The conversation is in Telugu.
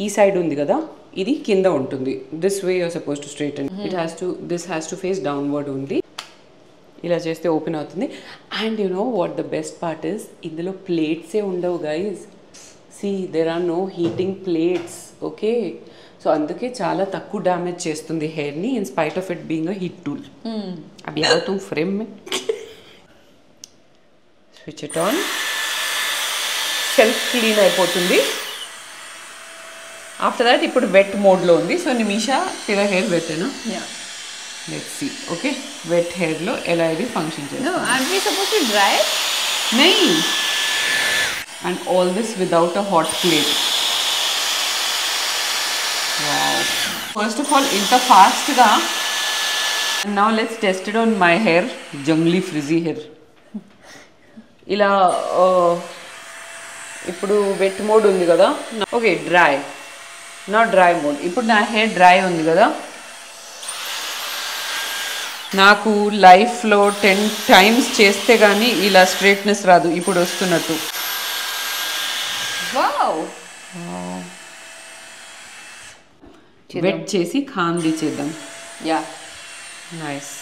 ఈ సైడ్ ఉంది కదా, ఇది కింద ఉంటుంది. This way you're supposed to straighten. This has to face downward only. ఇలా చేస్తే ఓపెన్ అవుతుంది. And you know what the best part is, ఇందులో ప్లేట్సే ఉండవు guys. See there are no heating plates. Okay, so అందుకే చాలా తక్కువ డ్యామేజ్ చేస్తుంది హెయిర్ని, in spite of it being a heat tool. అవి आओ तुम फ्रेम में, switch it on, self clean అయిపోతుంది. ఆఫ్టర్ దాట్ ఇప్పుడు వెట్ మోడ్లో ఉంది. సో నిమిషా తెరా హెయిర్ వెట్ ఏనా? Let's see. ఓకే, వెట్ హెయిర్లో ఎలా ఇది ఫంక్షన్ చేస్తుంది. Aren't we supposed to dry it? नहीं, and all this without a hot plate. Wow. First of all, ఇంత ఫాస్ట్గా. And now let's test it on my hair, jungly frizzy hair. ఇలా ఇప్పుడు వెట్ మోడ్ ఉంది కదా. ఓకే, డ్రై, నా డ్రై మోడ్. ఇప్పుడు నా హెయిర్ డ్రై ఉంది కదా. నాకు లైఫ్లో 10 times చేస్తే కానీ ఇలా స్ట్రైట్నెస్ రాదు. ఇప్పుడు వస్తున్నట్టు. Wow. వెట్ చేసి ఖాంది చేద్దాం. Yeah. నైస్.